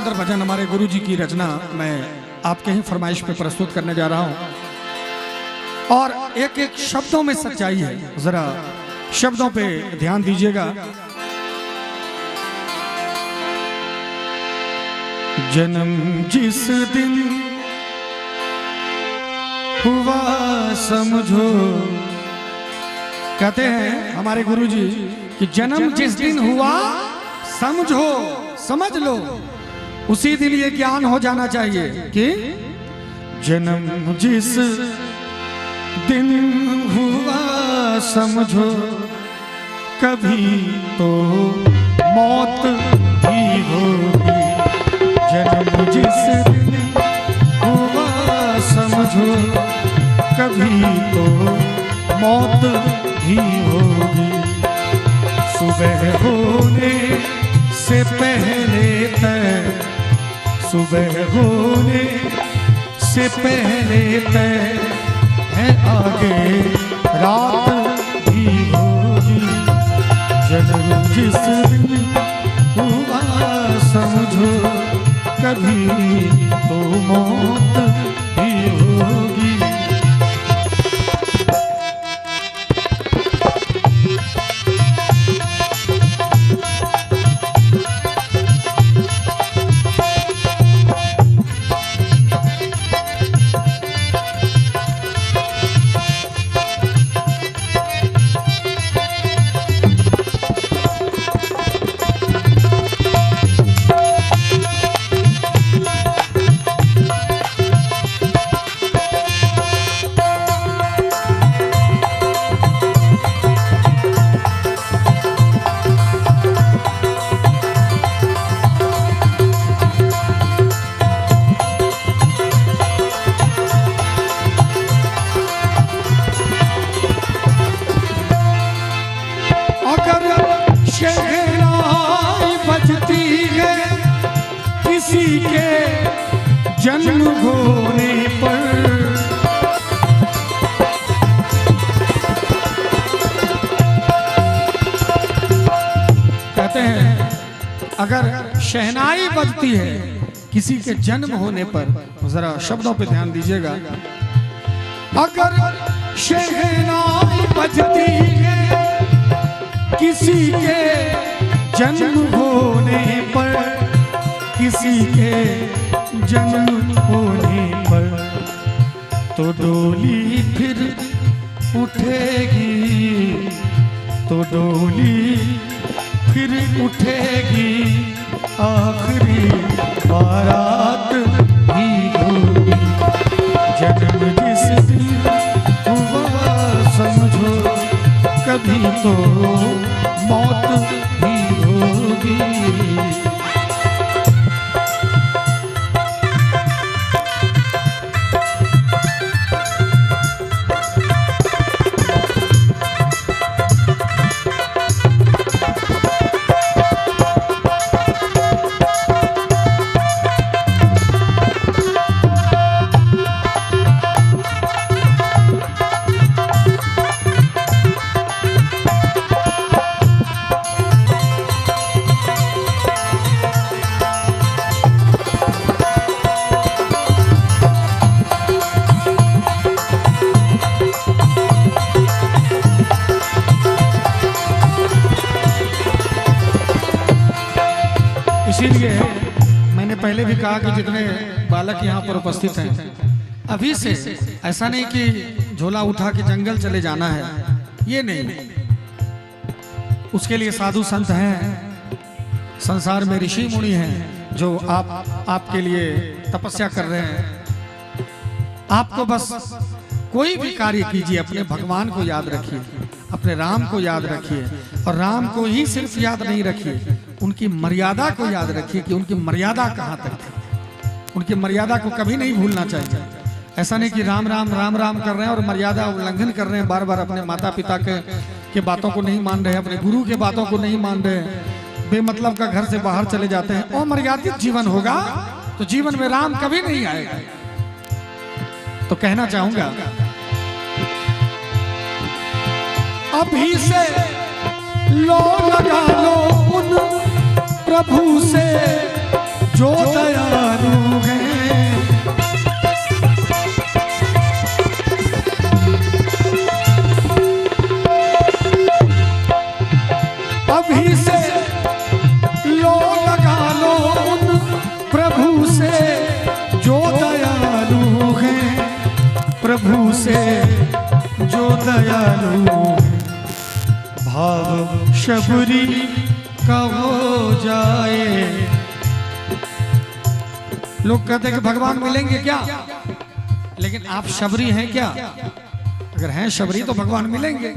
सुंदर भजन हमारे गुरु जी की रचना मैं आपके ही फरमाइश पे प्रस्तुत करने जा रहा हूं और एक एक शब्दों में सच्चाई है, जरा शब्दों पे ध्यान दीजिएगा। जन्म जिस दिन हुआ समझो, कहते हैं हमारे गुरु जी कि जन्म जिस दिन हुआ समझो, समझ लो, उसी दिन ये ज्ञान हो जाना चाहिए कि जन्म जिस दिन हुआ समझो, कभी तो मौत भी होगी। जन्म जिस दिन हुआ समझो, कभी तो मौत भी होगी। सुबह होने से पहले तय, सुबह होने से पहले तय है, आगे रात भी होगी। जन्म जिस दिन हुआ समझो, कभी तो मौत भी होगी। किसी के जन्म होने पर, कहते हैं अगर शहनाई बजती है किसी के जन्म होने पर, जरा शब्दों पे ध्यान दीजिएगा। अगर शहनाई बजती है किसी के जन्म होने पर, किसी के जन्म होने पर, तो डोली फिर उठेगी, तो डोली फिर उठेगी, आखिरी बारात भी होगी। जन्म जिस दिन हुआ समझो, कभी तो मौत भी होगी। इसीलिए मैंने पहले भी कहा कि जितने बालक यहाँ पर उपस्थित हैं, अभी से ऐसा नहीं कि झोला उठा के जंगल चले जाना है, ये नहीं। उसके लिए साधु संत हैं, संसार में ऋषि मुनि हैं जो आपके लिए तपस्या कर रहे हैं। आपको बस कोई भी कार्य कीजिए, अपने भगवान को याद रखिए, अपने राम को याद रखिए, और राम को ही सिर्फ याद नहीं रखिए, उनकी मर्यादा को याद रखिए कि उनकी मर्यादा कहाँ तक थी। उनकी मर्यादा को कभी नहीं भूलना चाहिए। ऐसा नहीं कि राम राम राम राम कर रहे हैं और मर्यादा उल्लंघन कर रहे हैं, बार बार अपने माता पिता के बातों को नहीं मान रहे, अपने गुरु के बातों को नहीं मान रहे, बेमतलब का घर से बाहर चले जाते हैं। अमर्यादित जीवन होगा तो जीवन में राम कभी नहीं आएगा। तो कहना चाहूंगा, अभी से लो लगा लो उन प्रभु से जो दयालु हैं। अभी से लो लगा लो उन प्रभु से जो दयालु हैं, प्रभु से जो दयालु हैं। भाव शबरी का हो जाए। लोग कहते हैं कि भगवान मिलेंगे क्या, लेकिन आप शबरी हैं क्या? अगर हैं शबरी तो भगवान मिलेंगे।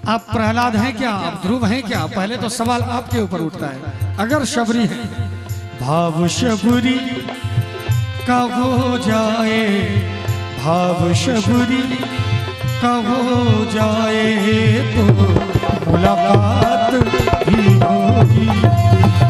आप प्रहलाद हैं क्या, आप ध्रुव हैं क्या? पहले तो सवाल आपके ऊपर उठता है। अगर शबरी है, भाव शबरी का हो जाए, भाव शबरी का हो जाए तो मुलाकात भी होगी।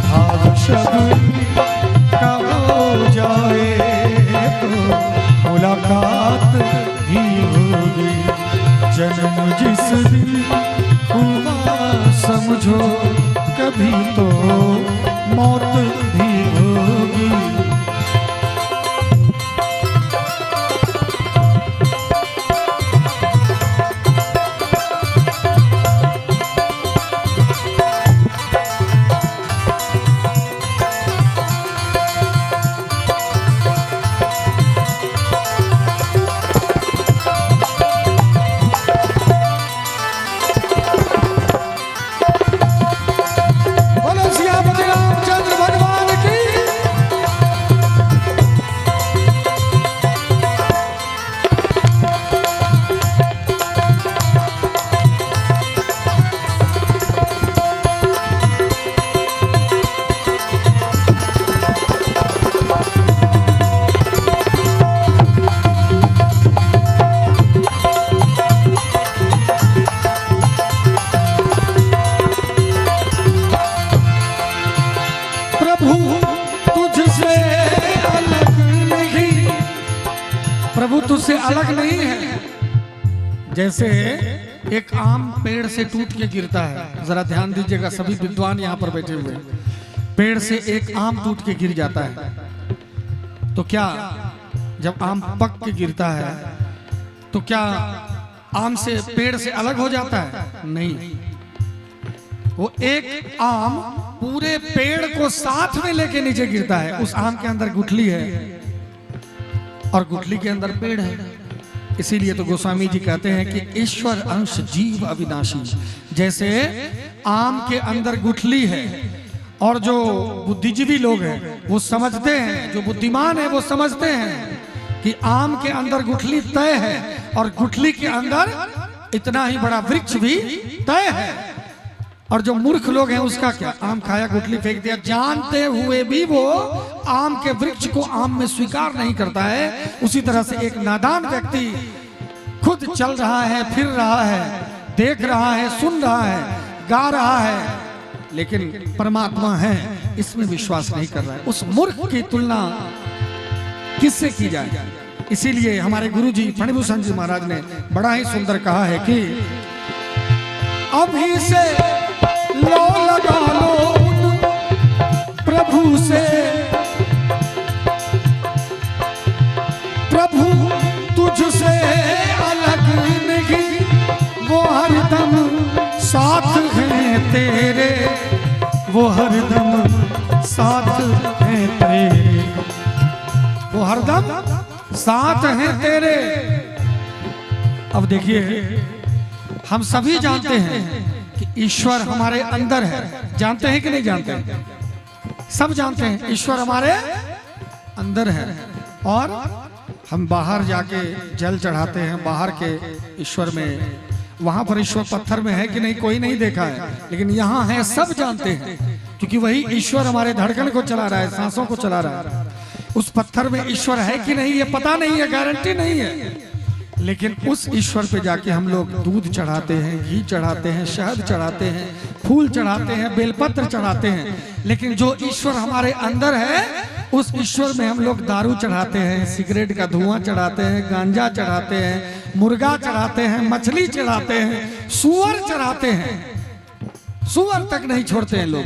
भाव शबरी का हो जाए तो मुलाकात भी होगी। जन्म जिस दिन हुआ समझो कभी तो मौत भी होगी। प्रभु तुझसे अलग नहीं है। जैसे एक आम पेड़ से टूट के गिरता है, जरा ध्यान दीजिएगा सभी विद्वान यहाँ पर बैठे हुए। पेड़ से एक आम टूट के गिर जाता है तो क्या जब आम पक के गिरता है तो क्या आम से पेड़ से अलग हो जाता है? नहीं, वो एक आम पूरे पेड़ को साथ में लेके नीचे गिरता है। उस आम के अंदर गुठली है और गुठली के अंदर पेड़ है। इसीलिए तो गोस्वामी जी कहते हैं कि ईश्वर अंश जीव अविनाशी। जैसे आम के अंदर गुठली है और जो बुद्धिजीवी लोग हैं वो समझते हैं, जो बुद्धिमान है वो समझते हैं कि आम के अंदर गुठली तय है और गुठली के अंदर इतना ही बड़ा वृक्ष भी तय है। और जो मूर्ख लोग हैं उसका क्या, आम खाया गुठली फेंक दिया, जानते हुए भी वो आम के वृक्ष को आम में स्वीकार नहीं करता है। उसी तरह से एक नादान व्यक्ति खुद चल रहा है, फिर रहा है, देख रहा है, सुन रहा है, गा रहा है, लेकिन परमात्मा है इसमें विश्वास नहीं कर रहा है। उस मूर्ख की तुलना किससे की जाए? इसीलिए हमारे गुरुजी फणिभूषण जी महाराज ने बड़ा ही सुंदर कहा है कि अभी से लो लगा लो प्रभु से, प्रभु तुझसे अलग नहीं, वो हरदम साथ हैं तेरे, वो हरदम साथ हैं तेरे, वो हरदम साथ हैं तेरे। अब देखिए हम सभी जानते हैं कि ईश्वर हमारे अंदर है। जानते हैं कि नहीं जानते हैं? सब जानते हैं ईश्वर हमारे अंदर है। और हम बाहर जाके जल चढ़ाते हैं, बाहर के ईश्वर में, वहां पर ईश्वर पत्थर में है कि नहीं कोई नहीं देखा है, लेकिन यहाँ है, सब जानते हैं, क्योंकि वही ईश्वर हमारे धड़कन को चला रहा है, सांसों को चला रहा है। उस पत्थर में ईश्वर है कि नहीं ये पता नहीं है, गारंटी नहीं है, लेकिन उस ईश्वर पे जाके हम लोग दूध चढ़ाते हैं, घी चढ़ाते हैं, शहद चढ़ाते हैं, फूल चढ़ाते हैं, बेलपत्र चढ़ाते हैं। लेकिन जो ईश्वर हमारे अंदर है उस ईश्वर में हम लोग दारू चढ़ाते हैं, सिगरेट का धुआं चढ़ाते हैं, गांजा चढ़ाते हैं, मुर्गा चढ़ाते हैं, मछली चढ़ाते हैं, सुअर चढ़ाते हैं, सुअर तक नहीं छोड़ते हैं लोग।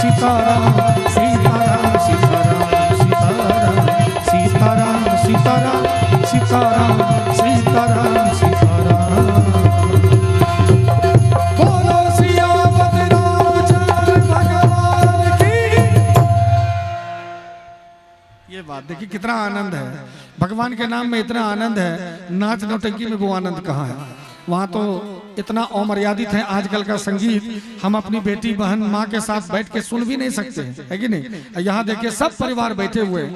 सीताराम सीताराम सीताराम सीताराम सीताराम सीताराम सीताराम सीताराम सीताराम बोलो सियावत रामचंद्र भगवान की। ये बात देखिए कितना आनंद है, भगवान के नाम में इतना आनंद है, नाच नौटंकी में वो आनंद कहाँ है। वहाँ तो इतना अमर्यादित है आजकल का संगीत, हम अपनी बेटी बहन माँ के साथ बैठ के सुन भी नहीं सकते, है कि नहीं। यहाँ देखिए सब परिवार बैठे हुए हैं।